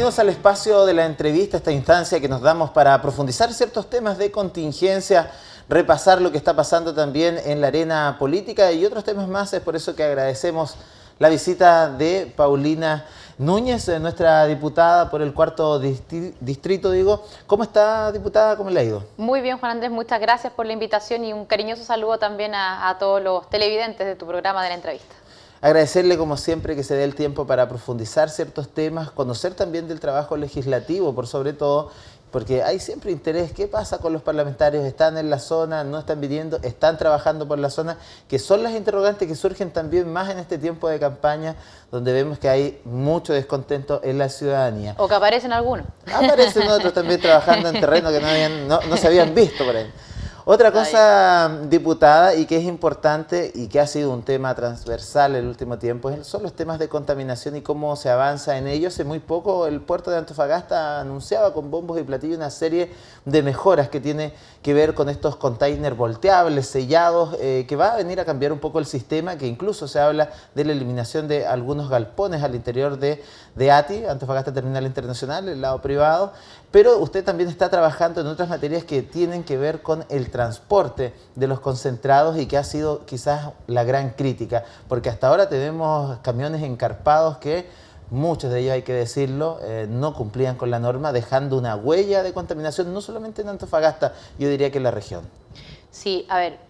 Bienvenidos al espacio de la entrevista, esta instancia que nos damos para profundizar ciertos temas de contingencia, repasar lo que está pasando también en la arena política y otros temas más. Es por eso que agradecemos la visita de Paulina Núñez, nuestra diputada por el cuarto distrito, digo. ¿Cómo está, diputada? ¿Cómo le ha ido? Muy bien, Juan Andrés, muchas gracias por la invitación y un cariñoso saludo también a todos los televidentes de tu programa de la entrevista. Agradecerle, como siempre, que se dé el tiempo para profundizar ciertos temas, conocer también del trabajo legislativo, por sobre todo, porque hay siempre interés. ¿Qué pasa con los parlamentarios? ¿Están en la zona? ¿No están viniendo? ¿Están trabajando por la zona? Que son las interrogantes que surgen también más en este tiempo de campaña, donde vemos que hay mucho descontento en la ciudadanía. O que aparecen algunos. Aparecen otros también trabajando en terreno que no se habían visto por ahí. Otra cosa, diputada, y que es importante y que ha sido un tema transversal en el último tiempo, son los temas de contaminación y cómo se avanza en ello. Hace muy poco el puerto de Antofagasta anunciaba con bombos y platillos una serie de mejoras que tiene que ver con estos containers volteables, sellados, que va a venir a cambiar un poco el sistema, que incluso se habla de la eliminación de algunos galpones al interior de ATI, Antofagasta Terminal Internacional, el lado privado. Pero usted también está trabajando en otras materias que tienen que ver con el transporte de los concentrados y que ha sido quizás la gran crítica, porque hasta ahora tenemos camiones encarpados que, muchos de ellos hay que decirlo, no cumplían con la norma, dejando una huella de contaminación no solamente en Antofagasta, yo diría que en la región. Sí, a ver,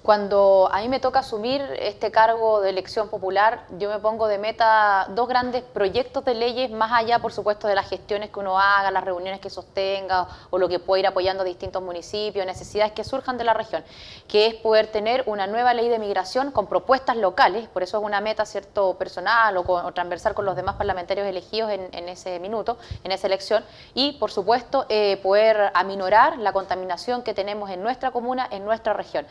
cuando a mí me toca asumir este cargo de elección popular, yo me pongo de meta dos grandes proyectos de leyes, más allá, por supuesto, de las gestiones que uno haga, las reuniones que sostenga o lo que pueda ir apoyando a distintos municipios, necesidades que surjan de la región, que es poder tener una nueva ley de migración con propuestas locales, por eso es una meta, cierto, personal o transversal con los demás parlamentarios elegidos en ese minuto, en esa elección, y, por supuesto, poder aminorar la contaminación que tenemos en nuestra comuna, en nuestra región.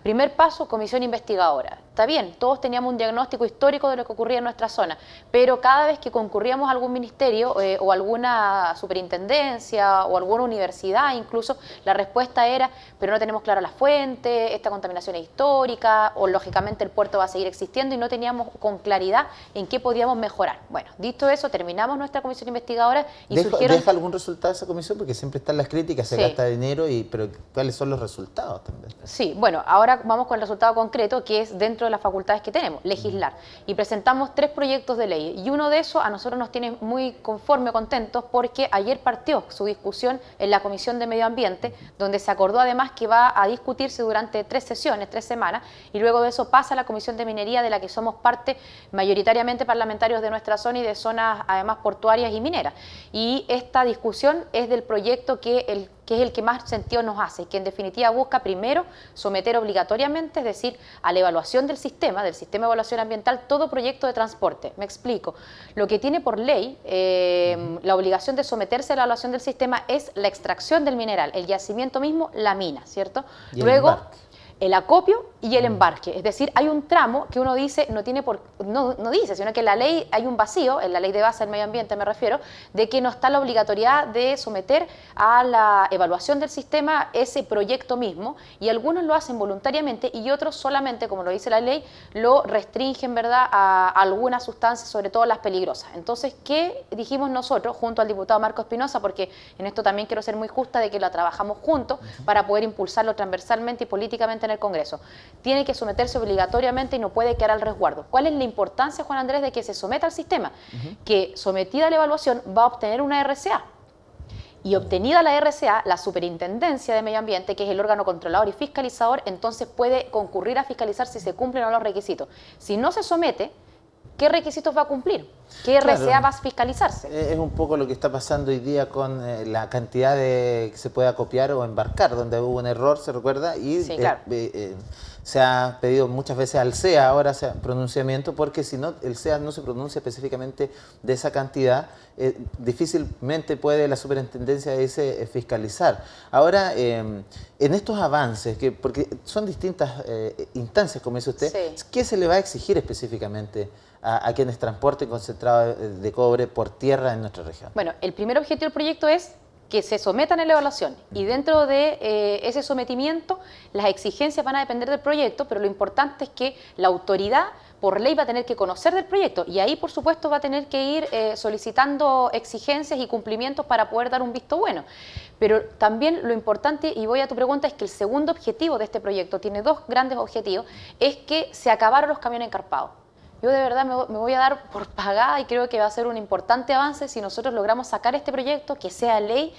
Primer paso, comisión investigadora. Está bien, todos teníamos un diagnóstico histórico de lo que ocurría en nuestra zona, pero cada vez que concurríamos a algún ministerio o alguna superintendencia o alguna universidad incluso, la respuesta era, pero no tenemos clara la fuente, esta contaminación es histórica, o lógicamente el puerto va a seguir existiendo y no teníamos con claridad en qué podíamos mejorar. Bueno, dicho eso, terminamos nuestra comisión investigadora y surgieron... ¿Deja algún resultado esa comisión? Porque siempre están las críticas, se gasta dinero, pero ¿cuáles son los resultados también? Sí, bueno, ahora vamos con el resultado concreto, que es dentro de las facultades que tenemos, legislar. Y presentamos 3 proyectos de ley. Y uno de esos a nosotros nos tiene muy contentos, porque ayer partió su discusión en la Comisión de Medio Ambiente, donde se acordó además que va a discutirse durante 3 sesiones, 3 semanas, y luego de eso pasa a la Comisión de Minería, de la que somos parte mayoritariamente parlamentarios de nuestra zona y de zonas además portuarias y mineras. Y esta discusión es del proyecto que es el que más sentido nos hace, que en definitiva busca primero someter obligatoriamente, es decir, a la evaluación del sistema de evaluación ambiental, todo proyecto de transporte. Me explico. Lo que tiene por ley la obligación de someterse a la evaluación del sistema es la extracción del mineral, el yacimiento mismo, la mina, ¿cierto? Luego, el acopio y el embarque, es decir, hay un tramo que uno dice, no dice, sino que en la ley hay un vacío, en la ley de base del medio ambiente me refiero, de que no está la obligatoriedad de someter a la evaluación del sistema ese proyecto mismo, y algunos lo hacen voluntariamente y otros solamente, como lo dice la ley, lo restringen, ¿verdad?, a algunas sustancias, sobre todo las peligrosas. Entonces, ¿qué dijimos nosotros junto al diputado Marco Espinosa? Porque en esto también quiero ser muy justa de que lo trabajamos juntos para poder impulsarlo transversalmente y políticamente en el Congreso. Tiene que someterse obligatoriamente y no puede quedar al resguardo. ¿Cuál es la importancia, Juan Andrés, de que se someta al sistema? Que sometida a la evaluación va a obtener una RCA. Y obtenida la RCA, la Superintendencia de Medio Ambiente, que es el órgano controlador y fiscalizador, entonces puede concurrir a fiscalizar si se cumplen o no los requisitos. Si no se somete, ¿qué requisitos va a cumplir? ¿Qué RCA va a fiscalizarse? Es un poco lo que está pasando hoy día con la cantidad que se puede acopiar o embarcar, donde hubo un error, ¿se recuerda? Y sí, claro. Se ha pedido muchas veces al CEA ahora pronunciamiento, porque si no, el CEA no se pronuncia específicamente de esa cantidad, difícilmente puede la superintendencia fiscalizar. Ahora, en estos avances, porque son distintas instancias, como dice usted, sí, ¿qué se le va a exigir específicamente a quienes transporten concentrado de cobre por tierra en nuestra región? Bueno, el primer objetivo del proyecto es que se sometan a la evaluación, y dentro de ese sometimiento las exigencias van a depender del proyecto, pero lo importante es que la autoridad por ley va a tener que conocer del proyecto y ahí, por supuesto, va a tener que ir solicitando exigencias y cumplimientos para poder dar un visto bueno. Pero también lo importante, y voy a tu pregunta, es que el segundo objetivo de este proyecto, tiene dos grandes objetivos, es que se acabaron los camiones encarpados. Yo de verdad me voy a dar por pagada y creo que va a ser un importante avance si nosotros logramos sacar este proyecto, que sea ley,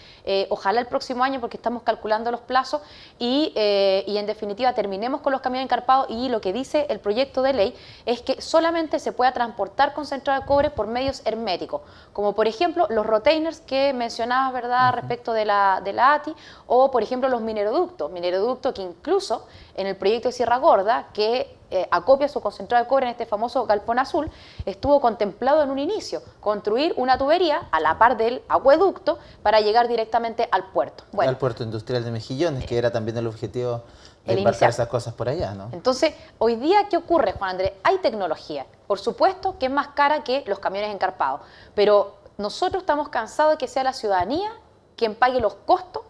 ojalá el próximo año porque estamos calculando los plazos y en definitiva terminemos con los camiones encarpados y lo que dice el proyecto de ley es que solamente se pueda transportar concentrado de cobre por medios herméticos, como por ejemplo los retainers que mencionabas, ¿verdad?, respecto de la ATI, o por ejemplo los mineroductos que incluso en el proyecto de Sierra Gorda, que acopia su concentrado de cobre en este famoso galpón azul, estuvo contemplado en un inicio, construir una tubería a la par del acueducto para llegar directamente al puerto. Bueno, al puerto industrial de Mejillones, que era también el objetivo de embarcar esas cosas por allá, ¿no? Entonces, hoy día, ¿qué ocurre, Juan Andrés? Hay tecnología, por supuesto que es más cara que los camiones encarpados, pero nosotros estamos cansados de que sea la ciudadanía quien pague los costos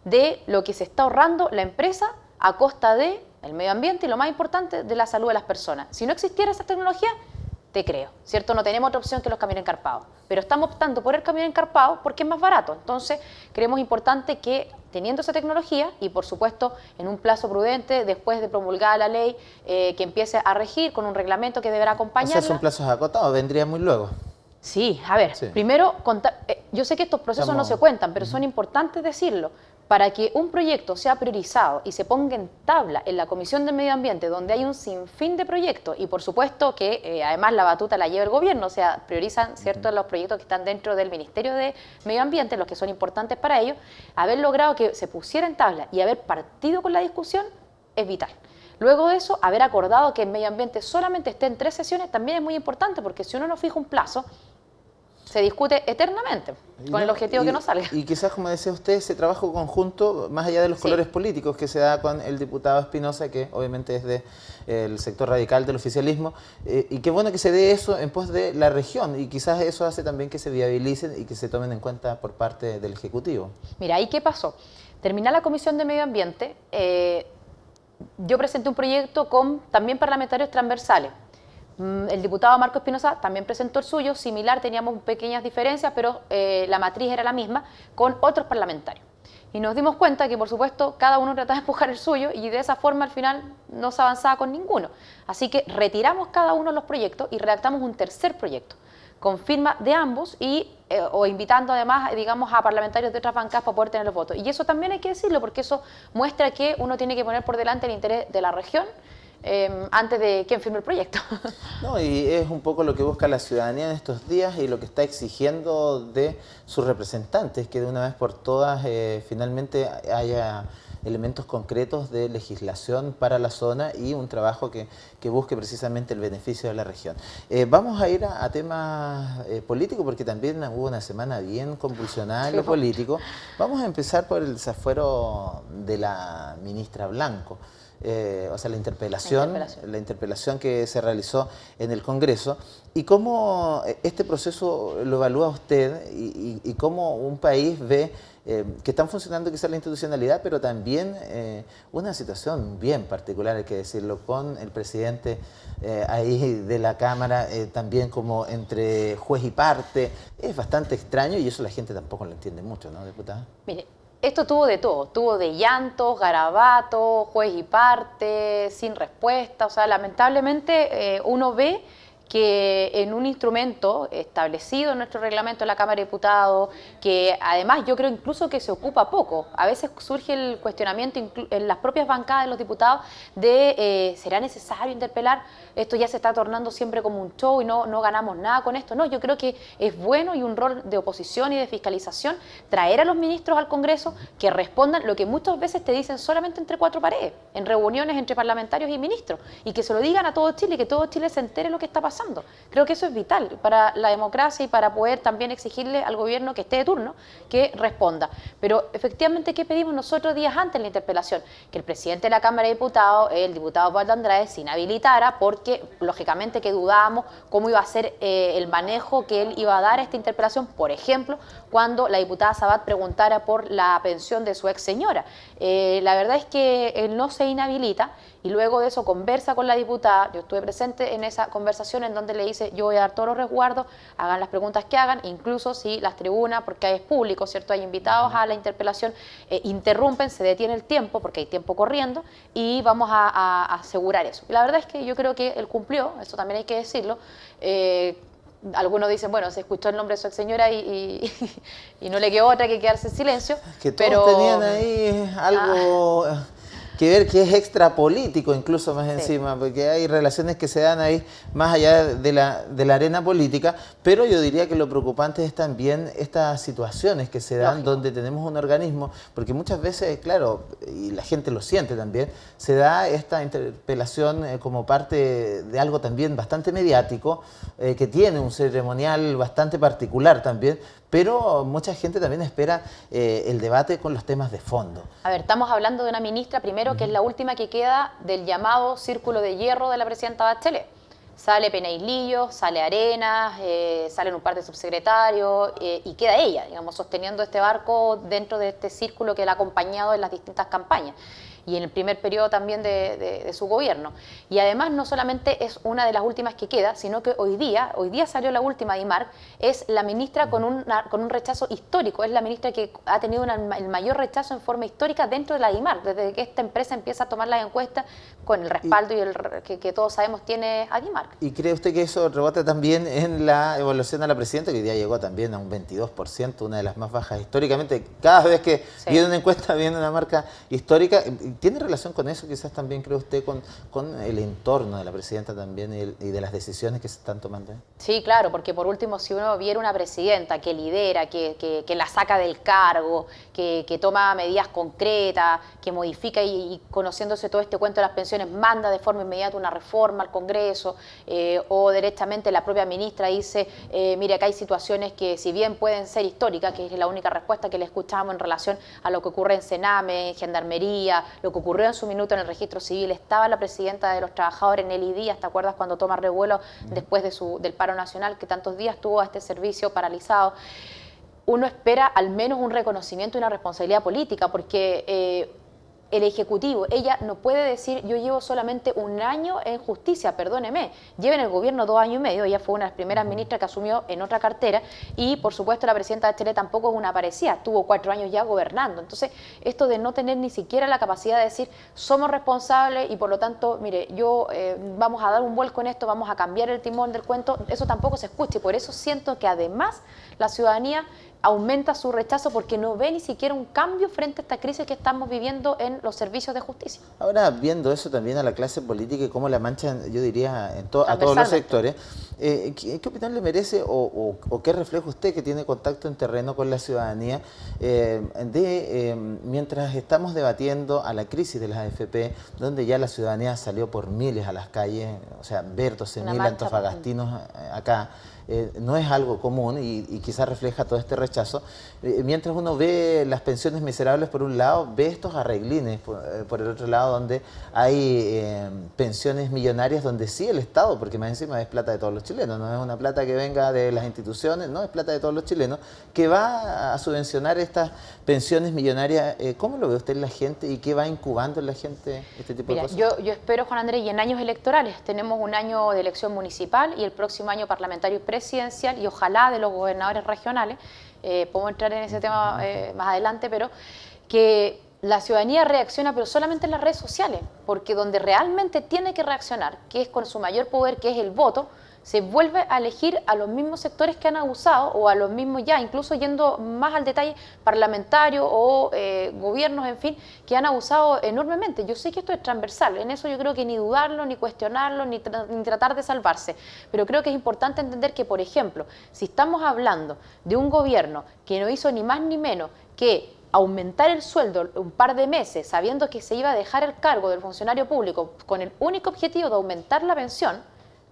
de lo que se está ahorrando la empresa a costa de el medio ambiente y lo más importante, de la salud de las personas. Si no existiera esa tecnología, te creo, ¿cierto? No tenemos otra opción que los camiones encarpados, pero estamos optando por el camión encarpado porque es más barato. Entonces, creemos importante que teniendo esa tecnología y por supuesto en un plazo prudente, después de promulgada la ley, que empiece a regir con un reglamento que deberá acompañarla. O sea, son plazos acotados, vendría muy luego. Sí, a ver, primero, yo sé que estos procesos no se cuentan, pero son importantes decirlo. Para que un proyecto sea priorizado y se ponga en tabla en la Comisión del Medio Ambiente, donde hay un sinfín de proyectos, y por supuesto que además la batuta la lleva el gobierno, o sea, priorizan, ¿cierto?, los proyectos que están dentro del Ministerio de Medio Ambiente, los que son importantes para ellos, haber logrado que se pusiera en tabla y haber partido con la discusión es vital. Luego de eso, haber acordado que el medio ambiente solamente esté en 3 sesiones también es muy importante, porque si uno no fija un plazo, se discute eternamente con el objetivo que no salga. Y quizás, como decía usted, ese trabajo conjunto, más allá de los colores políticos que se da con el diputado Espinosa, que obviamente es del sector radical del oficialismo, y qué bueno que se dé eso en pos de la región, y quizás eso hace también que se viabilicen y que se tomen en cuenta por parte del Ejecutivo. Mira, ¿ahí qué pasó? Terminó la Comisión de Medio Ambiente, yo presenté un proyecto con también parlamentarios transversales. El diputado Marco Espinosa también presentó el suyo, similar, teníamos pequeñas diferencias, pero la matriz era la misma, con otros parlamentarios. Y nos dimos cuenta que, por supuesto, cada uno trataba de empujar el suyo y de esa forma al final no se avanzaba con ninguno. Así que retiramos cada uno de los proyectos y redactamos un tercer proyecto, con firma de ambos y o invitando además, digamos, a parlamentarios de otras bancadas para poder tener los votos. Y eso también hay que decirlo, porque eso muestra que uno tiene que poner por delante el interés de la región, antes de quien firme el proyecto. No, y es un poco lo que busca la ciudadanía en estos días y lo que está exigiendo de sus representantes, que de una vez por todas finalmente haya elementos concretos de legislación para la zona y un trabajo que busque precisamente el beneficio de la región. Vamos a ir a temas políticos, porque también hubo una semana bien convulsionada en lo político. Vamos a empezar por el desafuero de la ministra Blanco. O sea, la interpelación que se realizó en el Congreso, y cómo este proceso lo evalúa usted y cómo un país ve que están funcionando quizás la institucionalidad, pero también una situación bien particular, hay que decirlo, con el presidente ahí de la Cámara, también como entre juez y parte. Es bastante extraño y eso la gente tampoco lo entiende mucho, ¿no, diputada? Mire, esto tuvo de todo, tuvo de llantos, garabatos, juez y parte, sin respuesta. O sea, lamentablemente uno ve que en un instrumento establecido en nuestro reglamento de la Cámara de Diputados, que además yo creo incluso que se ocupa poco, a veces surge el cuestionamiento en las propias bancadas de los diputados de ¿será necesario interpelar? Esto ya se está tornando siempre como un show y no ganamos nada con esto. No, yo creo que es bueno y un rol de oposición y de fiscalización traer a los ministros al Congreso que respondan lo que muchas veces te dicen solamente entre 4 paredes, en reuniones entre parlamentarios y ministros, y que se lo digan a todo Chile y que todo Chile se entere lo que está pasando. pasando. Creo que eso es vital para la democracia y para poder también exigirle al gobierno que esté de turno que responda. Pero efectivamente, ¿qué pedimos nosotros días antes en la interpelación? Que el presidente de la Cámara de Diputados, el diputado Pablo Andrade, se inhabilitara porque lógicamente que dudábamos cómo iba a ser el manejo que él iba a dar a esta interpelación, por ejemplo, cuando la diputada Sabat preguntara por la pensión de su ex señora. La verdad es que él no se inhabilita y luego de eso conversa con la diputada. Yo estuve presente en esa conversación en donde le dice: yo voy a dar todos los resguardos, hagan las preguntas que hagan, incluso si las tribunas, porque es público, ¿cierto? Hay invitados a la interpelación, interrumpen, se detiene el tiempo porque hay tiempo corriendo y vamos a asegurar eso. Y la verdad es que yo creo que él cumplió, eso también hay que decirlo. Algunos dicen, bueno, se escuchó el nombre de su ex señora y no le quedó otra que quedarse en silencio. Que todos tenían ahí algo que ver, que es extra político incluso más encima, porque hay relaciones que se dan ahí más allá de la arena política, pero yo diría que lo preocupante es también estas situaciones que se dan donde tenemos un organismo, porque muchas veces, claro, y la gente lo siente también, se da esta interpelación como parte de algo también bastante mediático, que tiene un ceremonial bastante particular también, pero mucha gente también espera el debate con los temas de fondo. A ver, estamos hablando de una ministra, primero, que es la última que queda del llamado círculo de hierro de la presidenta Bachelet. Sale Peneiglillo, sale Arenas, salen un par de subsecretarios y queda ella, digamos, sosteniendo este barco dentro de este círculo que la ha acompañado en las distintas campañas y en el primer periodo también de su gobierno. Y además no solamente es una de las últimas que queda, sino que hoy día salió la última de IMARC, es la ministra con un rechazo histórico, es la ministra que ha tenido el mayor rechazo en forma histórica dentro de la IMARC, desde que esta empresa empieza a tomar las encuestas con el respaldo que todos sabemos tiene a IMARC. ¿Y cree usted que eso rebota también en la evaluación a la presidenta, que hoy día llegó también a un 22%, una de las más bajas históricamente? Cada vez que viene una encuesta, viene una marca histórica. ¿Tiene relación con eso quizás también, cree usted, con el entorno de la presidenta también y de las decisiones que se están tomando? Sí, claro, porque por último, si uno viera una presidenta que lidera, que la saca del cargo, que toma medidas concretas, que modifica y conociéndose todo este cuento de las pensiones, manda de forma inmediata una reforma al Congreso, o directamente la propia ministra dice, mire, acá hay situaciones que si bien pueden ser históricas, que es la única respuesta que le escuchamos en relación a lo que ocurre en Sename, en Gendarmería, lo que ocurrió en su minuto en el registro civil. Estaba la presidenta de los trabajadores, Nelly Díaz, ¿te acuerdas cuando toma revuelo después del paro nacional, que tantos días tuvo a este servicio paralizado? Uno espera al menos un reconocimiento y una responsabilidad política, porque el Ejecutivo, ella no puede decir, yo llevo solamente un año en justicia, perdóneme, lleva en el gobierno 2 años y medio, ella fue una de las primeras ministras que asumió en otra cartera, y por supuesto la presidenta de Chile tampoco es una parecida, tuvo 4 años ya gobernando. Entonces, esto de no tener ni siquiera la capacidad de decir, somos responsables y por lo tanto, mire, vamos a dar un vuelco en esto, vamos a cambiar el timón del cuento, eso tampoco se escucha, y por eso siento que además la ciudadanía aumenta su rechazo porque no ve ni siquiera un cambio frente a esta crisis que estamos viviendo en los servicios de justicia. Ahora, viendo eso también a la clase política y cómo la manchan, yo diría, a todos los sectores, ¿qué opinión le merece o qué refleja usted, que tiene contacto en terreno con la ciudadanía, mientras estamos debatiendo a la crisis de las AFP, donde ya la ciudadanía salió por miles a las calles, o sea, ver 12.000 antofagastinos acá, no es algo común y quizás refleja todo este rechazo. Mientras uno ve las pensiones miserables por un lado, ve estos arreglines por el otro lado, donde hay pensiones millonarias, donde sí el Estado, porque más encima es plata de todos los chilenos, no es una plata que venga de las instituciones, no, es plata de todos los chilenos, que va a subvencionar estas pensiones millonarias. ¿Cómo lo ve usted en la gente y qué va incubando en la gente este tipo de cosas? Yo espero, Juan Andrés, y en años electorales, tenemos un año de elección municipal y el próximo año parlamentario y presidencial, y ojalá de los gobernadores regionales, podemos entrar en ese tema más adelante, pero que la ciudadanía reacciona, pero solamente en las redes sociales, porque donde realmente tiene que reaccionar, que es con su mayor poder, que es el voto, se vuelve a elegir a los mismos sectores que han abusado, o a los mismos ya, incluso yendo más al detalle, parlamentarios o gobiernos, en fin, que han abusado enormemente. Yo sé que esto es transversal, en eso yo creo que ni dudarlo, ni cuestionarlo, ni tratar de salvarse, pero creo que es importante entender que, por ejemplo, si estamos hablando de un gobierno que no hizo ni más ni menos que aumentar el sueldo un par de meses, sabiendo que se iba a dejar el cargo del funcionario público con el único objetivo de aumentar la pensión,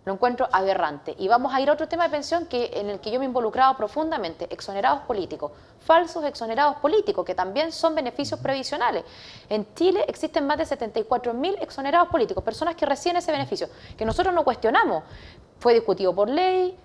Lo encuentro aberrante. Y vamos a ir a otro tema de pensión en el que yo me he involucrado profundamente, exonerados políticos, falsos exonerados políticos, que también son beneficios previsionales. En Chile existen más de 74.000 exonerados políticos, personas que reciben ese beneficio, que nosotros no cuestionamos. Fue discutido por ley,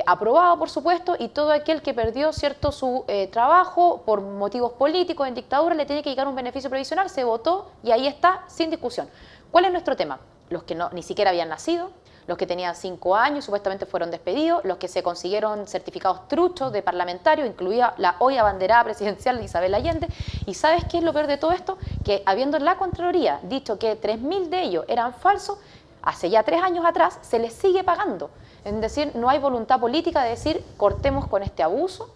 aprobado por supuesto, y todo aquel que perdió su trabajo por motivos políticos en dictadura le tiene que llegar un beneficio previsional, se votó y ahí está, sin discusión. ¿Cuál es nuestro tema? Los que ni siquiera habían nacido, los que tenían 5 años supuestamente fueron despedidos, los que se consiguieron certificados truchos de parlamentarios, incluida la hoy abanderada presidencial de Isabel Allende. ¿Y sabes qué es lo peor de todo esto? Que habiendo la Contraloría dicho que 3.000 de ellos eran falsos, hace ya 3 años atrás se les sigue pagando. Es decir, no hay voluntad política de decir cortemos con este abuso.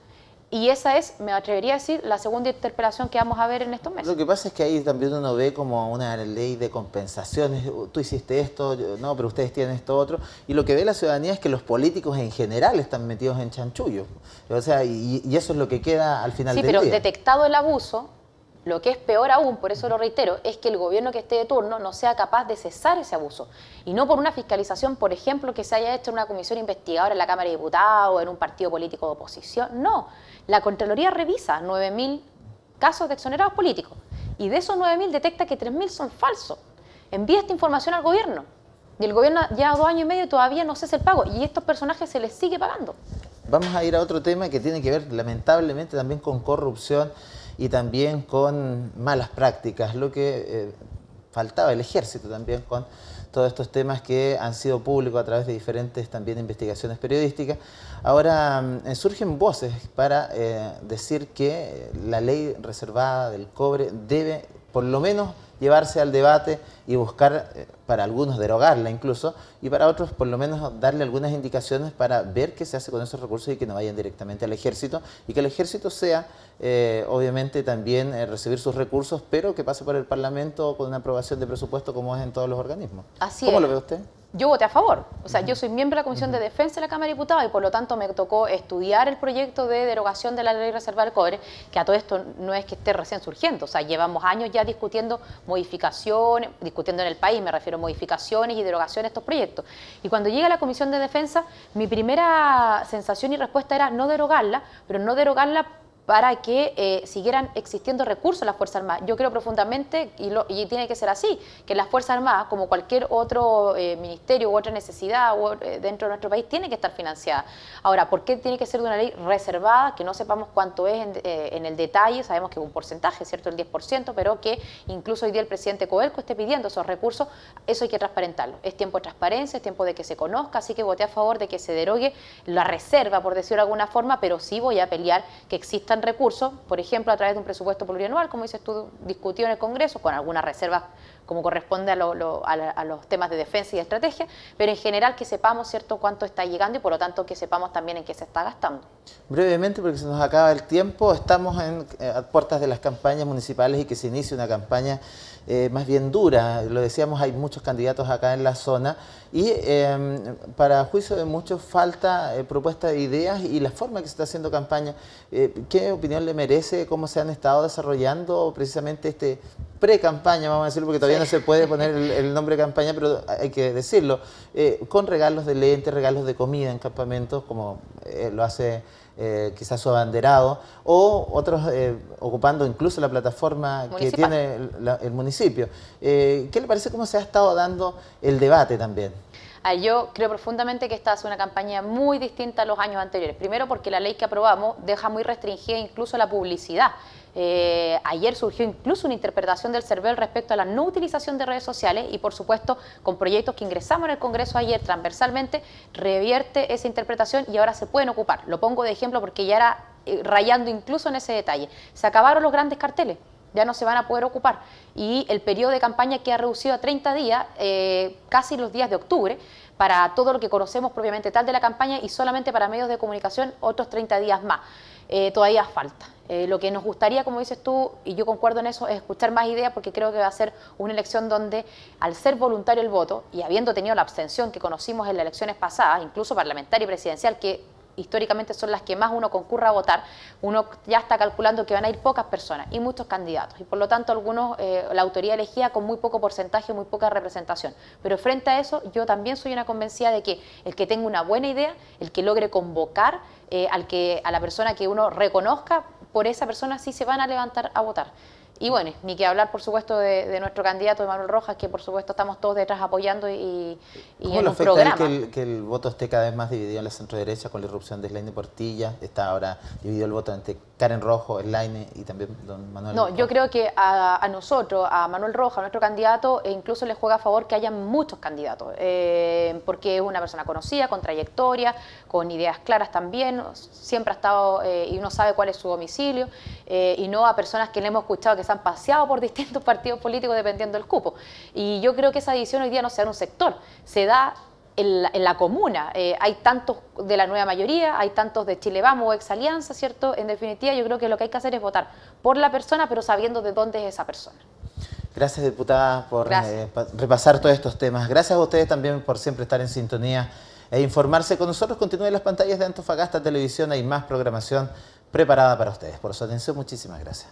Y esa es, me atrevería a decir, la segunda interpelación que vamos a ver en estos meses. Lo que pasa es que ahí también uno ve como una ley de compensaciones. Tú hiciste esto, no, pero ustedes tienen esto otro. Y lo que ve la ciudadanía es que los políticos en general están metidos en chanchullo. O sea, y eso es lo que queda al final del día. Sí, pero detectado el abuso, lo que es peor aún, por eso lo reitero, es que el gobierno que esté de turno no sea capaz de cesar ese abuso. Y no por una fiscalización, por ejemplo, que se haya hecho en una comisión investigadora en la Cámara de Diputados o en un partido político de oposición. No, la Contraloría revisa 9.000 casos de exonerados políticos y de esos 9.000 detecta que 3.000 son falsos. Envía esta información al gobierno y el gobierno lleva 2 años y medio y todavía no cesa el pago y a estos personajes se les sigue pagando. Vamos a ir a otro tema que tiene que ver lamentablemente también con corrupción y también con malas prácticas, lo que faltaba el ejército también con todos estos temas que han sido públicos a través de diferentes también investigaciones periodísticas. Ahora surgen voces para decir que la ley reservada del cobre debe por lo menos llevarse al debate y buscar, para algunos derogarla incluso, y para otros por lo menos darle algunas indicaciones para ver qué se hace con esos recursos y que no vayan directamente al ejército, y que el ejército sea, obviamente también recibir sus recursos, pero que pase por el Parlamento con una aprobación de presupuesto como es en todos los organismos. Así ¿Cómo es. lo ve usted? Yo voté a favor, o sea, yo soy miembro de la Comisión de Defensa de la Cámara de Diputados y por lo tanto me tocó estudiar el proyecto de derogación de la ley reservada del cobre, que a todo esto no es que esté recién surgiendo, o sea, llevamos años ya discutiendo modificaciones, discutiendo en el país, me refiero a modificaciones y derogaciones de estos proyectos. Y cuando llegué a la Comisión de Defensa, mi primera sensación y respuesta era no derogarla, pero no derogarla para que siguieran existiendo recursos en las Fuerzas Armadas. Yo creo profundamente, y tiene que ser así, que las Fuerzas Armadas, como cualquier otro ministerio u otra necesidad dentro de nuestro país, tiene que estar financiada. Ahora, ¿por qué tiene que ser de una ley reservada, que no sepamos cuánto es en el detalle? Sabemos que es un porcentaje, ¿cierto?, el 10%, pero que incluso hoy día el presidente Coelho esté pidiendo esos recursos, eso hay que transparentarlo. Es tiempo de transparencia, es tiempo de que se conozca, así que voté a favor de que se derogue la reserva, por decirlo de alguna forma, pero sí voy a pelear que existan recursos, por ejemplo, a través de un presupuesto plurianual, como dices tú, discutido en el Congreso, con algunas reservas como corresponde a los temas de defensa y de estrategia, pero en general que sepamos, ¿cierto?, cuánto está llegando y por lo tanto que sepamos también en qué se está gastando. Brevemente, porque se nos acaba el tiempo, estamos a puertas de las campañas municipales y que se inicie una campaña más bien dura. Lo decíamos, hay muchos candidatos acá en la zona y para juicio de muchos falta propuesta de ideas y la forma que se está haciendo campaña. ¿Qué opinión le merece cómo se han estado desarrollando precisamente este pre-campaña, vamos a decirlo, porque todavía no se puede poner el nombre de campaña, pero hay que decirlo, con regalos de lentes, regalos de comida en campamentos, como lo hace quizás su abanderado, o otros ocupando incluso la plataforma municipal que tiene el municipio. ¿Qué le parece cómo se ha estado dando el debate también? Yo creo profundamente que esta es una campaña muy distinta a los años anteriores. Primero porque la ley que aprobamos deja muy restringida incluso la publicidad. Ayer surgió incluso una interpretación del CERVEL respecto a la no utilización de redes sociales y por supuesto con proyectos que ingresamos en el Congreso ayer transversalmente revierte esa interpretación y ahora se pueden ocupar. Lo pongo de ejemplo porque ya era rayando incluso en ese detalle. Se acabaron los grandes carteles, ya no se van a poder ocupar y el periodo de campaña queda reducido a 30 días, casi los días de octubre, para todo lo que conocemos propiamente tal de la campaña y solamente para medios de comunicación otros 30 días más. Todavía falta. Lo que nos gustaría, como dices tú, y yo concuerdo en eso, es escuchar más ideas porque creo que va a ser una elección donde, al ser voluntario el voto y habiendo tenido la abstención que conocimos en las elecciones pasadas, incluso parlamentaria y presidencial, que históricamente son las que más uno concurra a votar, uno ya está calculando que van a ir pocas personas y muchos candidatos. Y por lo tanto, algunos, la autoría elegida con muy poco porcentaje, muy poca representación. Pero frente a eso, yo también soy una convencida de que el que tenga una buena idea, el que logre convocar a la persona que uno reconozca, por esa persona sí se van a levantar a votar. Y bueno, ni que hablar, por supuesto, de nuestro candidato, de Manuel Rojas, que por supuesto estamos todos detrás apoyando y ¿Cómo en le un afecta programa. que el voto esté cada vez más dividido en la centro-derecha con la irrupción de Slaine Portilla? Está ahora dividido el voto entre Karen Rojo, Slaine y también don Manuel No, Rojas. yo creo que a nosotros, a Manuel Rojas, a nuestro candidato, incluso le juega a favor que haya muchos candidatos, porque es una persona conocida, con trayectoria, con ideas claras también, siempre ha estado y uno sabe cuál es su domicilio, y no a personas que le hemos escuchado que se han paseado por distintos partidos políticos dependiendo del cupo. Y yo creo que esa división hoy día no se da en un sector, se da en la comuna. Hay tantos de la nueva mayoría, hay tantos de Chile Vamos o Ex Alianza, ¿cierto? En definitiva, yo creo que lo que hay que hacer es votar por la persona, pero sabiendo de dónde es esa persona. Gracias, diputada, por repasar todos estos temas. Gracias a ustedes también por siempre estar en sintonía e informarse con nosotros. Continúen las pantallas de Antofagasta Televisión, hay más programación preparada para ustedes. Por su atención, muchísimas gracias.